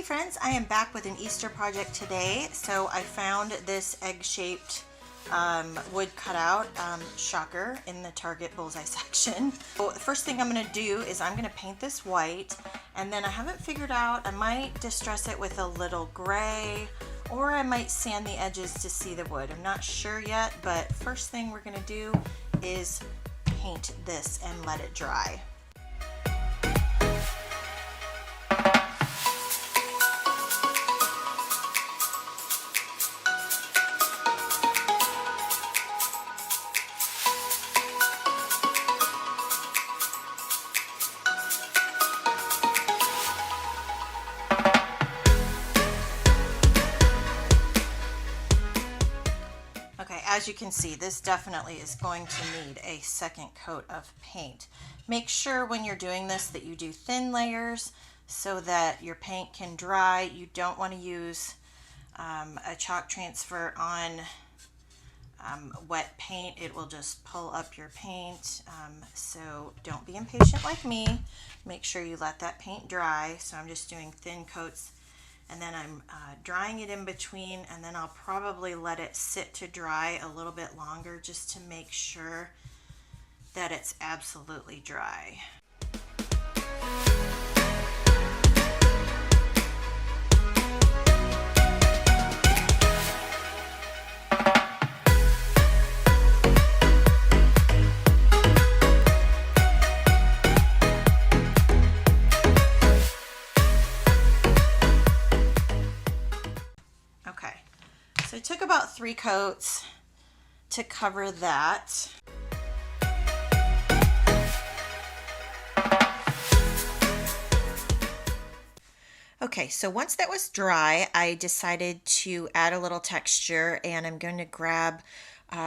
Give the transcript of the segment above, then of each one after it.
friends, I am back with an Easter project today. So I found this egg-shaped wood cutout, shocker, in the Target bullseye section. So the first thing I'm going to do is I'm going to paint this white, and then I haven't figured out, I might distress it with a little gray, or I might sand the edges to see the wood. I'm not sure yet, but first thing we're going to do is paint this and let it dry. As you can see, this definitely is going to need a second coat of paint. Make sure when you're doing this that you do thin layers so that your paint can dry. You don't want to use a chalk transfer on wet paint. It will just pull up your paint. So don't be impatient like me. Make sure you let that paint dry. So I'm just doing thin coats, and then I'm drying it in between, and then I'll probably let it sit to dry a little bit longer just to make sure that it's absolutely dry. So I took about 3 coats to cover that. Okay, so once that was dry, I decided to add a little texture, and I'm going to grab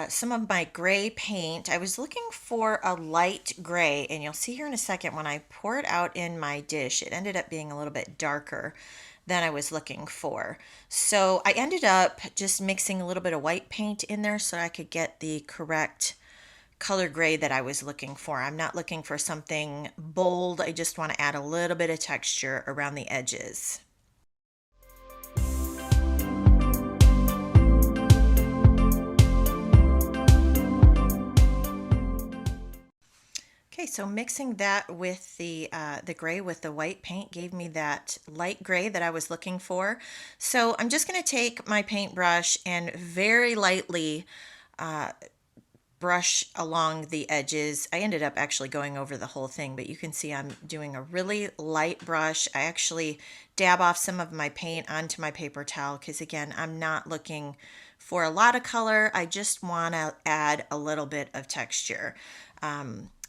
some of my gray paint. I was looking for a light gray, and you'll see here in a second when I pour it out in my dish, it ended up being a little bit darker than I was looking for. So I ended up just mixing a little bit of white paint in there so I could get the correct color gray that I was looking for. I'm not looking for something bold. I just want to add a little bit of texture around the edges. Okay, so mixing that with the gray with the white paint gave me that light gray that I was looking for. So I'm just going to take my paintbrush and very lightly brush along the edges. I ended up actually going over the whole thing, but you can see I'm doing a really light brush. I actually dab off some of my paint onto my paper towel because, again, I'm not looking for a lot of color. I just want to add a little bit of texture.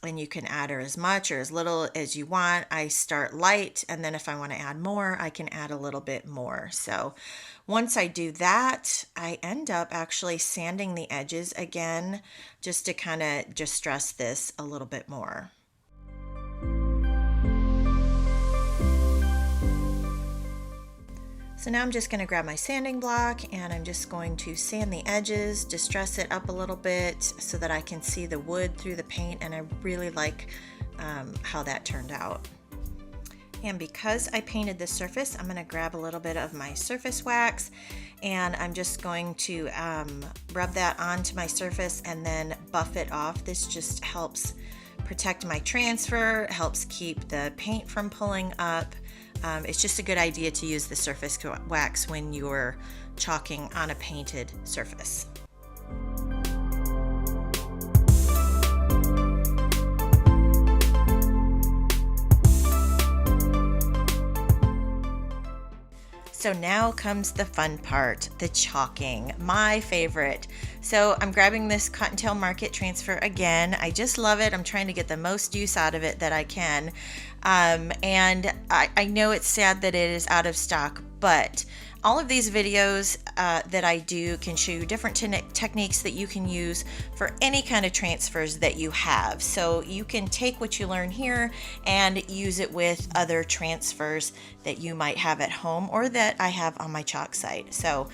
And you can add as much or as little as you want. I start light, and then if I want to add more, I can add a little bit more. So once I do that, I end up actually sanding the edges again just to kind of distress this a little bit more. So now I'm just going to grab my sanding block, and I'm just going to sand the edges, distress it up a little bit so that I can see the wood through the paint, and I really like how that turned out. And because I painted the surface, I'm going to grab a little bit of my surface wax, and I'm just going to rub that onto my surface and then buff it off. This just helps protect my transfer, helps keep the paint from pulling up. It's just a good idea to use the surface wax when you're chalking on a painted surface. So now comes the fun part, the chalking, my favorite. So I'm grabbing this Cottontail Market transfer again. I just love it. I'm trying to get the most use out of it that I can. And I know it's sad that it is out of stock, but all of these videos that I do can show you different techniques that you can use for any kind of transfers that you have. So you can take what you learn here and use it with other transfers that you might have at home or that I have on my chalk site. So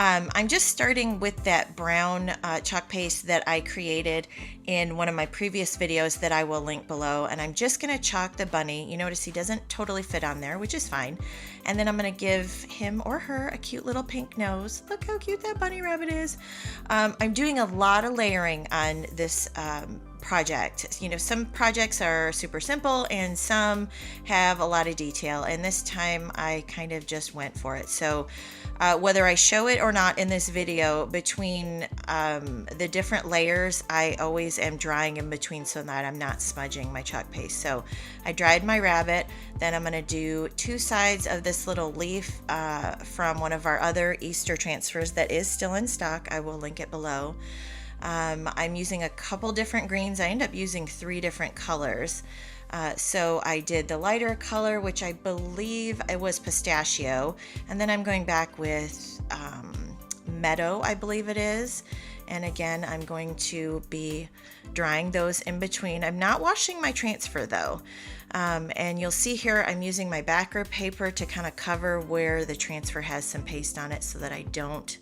I'm just starting with that brown chalk paste that I created in one of my previous videos that I will link below. And I'm just going to chalk the bunny. You notice he doesn't totally fit on there, which is fine. And then I'm going to give him or her a cute little pink nose. Look how cute that bunny rabbit is. I'm doing a lot of layering on this project. You know, some projects are super simple and some have a lot of detail, and this time I kind of just went for it. So whether I show it or not in this video, between the different layers, I always am drying in between so that I'm not smudging my chalk paste. So I dried my rabbit, then I'm going to do two sides of this little leaf from one of our other Easter transfers that is still in stock. I will link it below. I'm using a couple different greens. I end up using 3 different colors. So I did the lighter color, which I believe it was pistachio, and then I'm going back with meadow, I believe it is. And again, I'm going to be drying those in between. I'm not washing my transfer though. And you'll see here I'm using my backer paper to kind of cover where the transfer has some paste on it so that I don't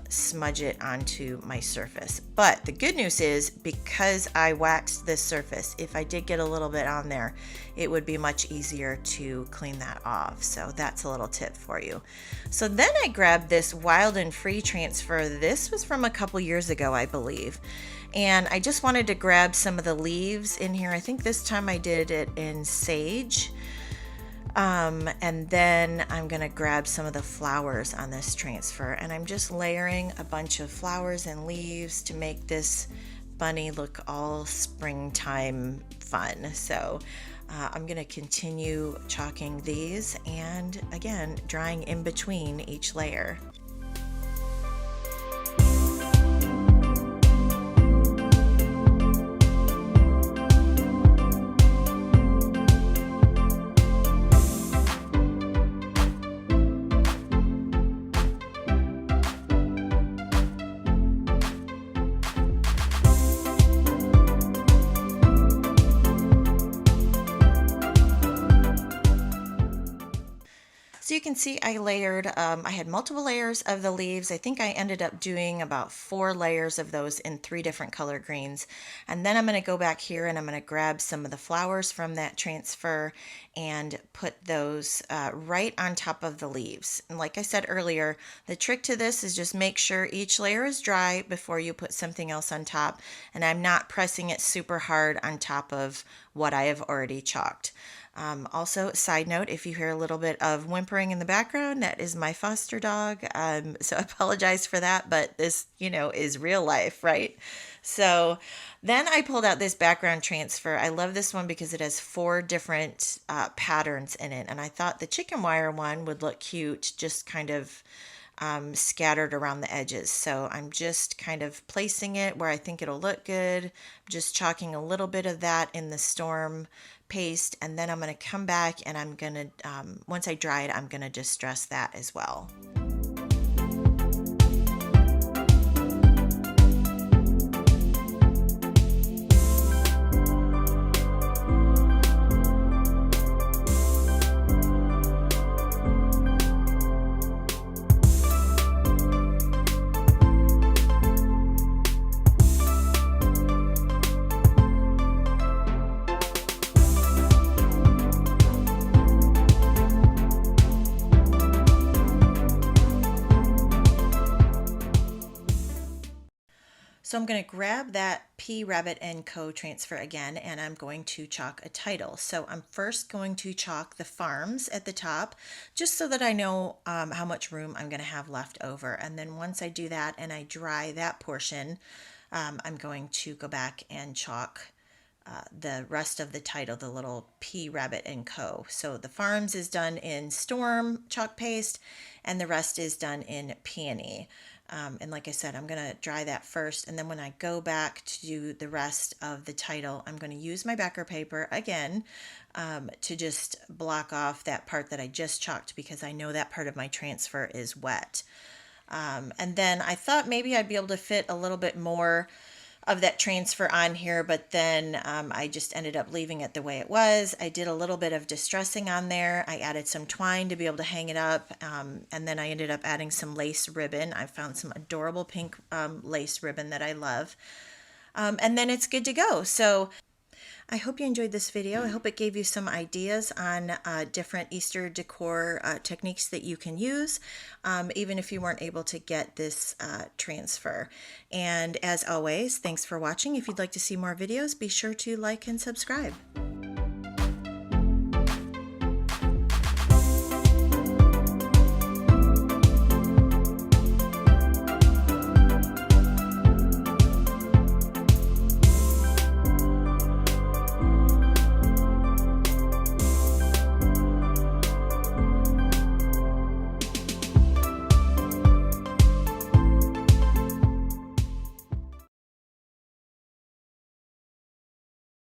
smudge it onto my surface. But the good news is, because I waxed this surface, if I did get a little bit on there, it would be much easier to clean that off. So that's a little tip for you. So then I grabbed this Wild and Free transfer. This was from a couple years ago, I believe. And I just wanted to grab some of the leaves in here. I think this time I did it in sage. And then I'm going to grab some of the flowers on this transfer, and I'm just layering a bunch of flowers and leaves to make this bunny look all springtime fun. So I'm going to continue chalking these and again drying in between each layer. So you can see I layered, I had multiple layers of the leaves. I think I ended up doing about 4 layers of those in 3 different color greens. And then I'm going to go back here and I'm going to grab some of the flowers from that transfer and put those right on top of the leaves. And like I said earlier, the trick to this is just make sure each layer is dry before you put something else on top. And I'm not pressing it super hard on top of what I have already chalked. Also, side note, if you hear a little bit of whimpering in the background, that is my foster dog. So I apologize for that, but this, you know, is real life, right? So then I pulled out this background transfer. I love this one because it has 4 different patterns in it. And I thought the chicken wire one would look cute, just kind of scattered around the edges. So I'm just kind of placing it where I think it'll look good. Just chalking a little bit of that in the storm paste, and then I'm going to come back and I'm going to, once I dry it, I'm going to distress that as well. So I'm going to grab that P Rabbit & Co. transfer again, and I'm going to chalk a title. So I'm first going to chalk the farms at the top, just so that I know how much room I'm going to have left over. And then once I do that and I dry that portion, I'm going to go back and chalk the rest of the title, the little P Rabbit & Co. So the farms is done in storm chalk paste, and the rest is done in peony. And like I said, I'm going to dry that first, and then when I go back to do the rest of the title, I'm going to use my backer paper again to just block off that part that I just chalked, because I know that part of my transfer is wet. And then I thought maybe I'd be able to fit a little bit more of that transfer on here, but then I just ended up leaving it the way it was. I did a little bit of distressing on there. I added some twine to be able to hang it up, and then I ended up adding some lace ribbon. I found some adorable pink lace ribbon that I love. And then it's good to go. So I hope you enjoyed this video. I hope it gave you some ideas on different Easter decor techniques that you can use, even if you weren't able to get this transfer. And as always, thanks for watching. If you'd like to see more videos, be sure to like and subscribe.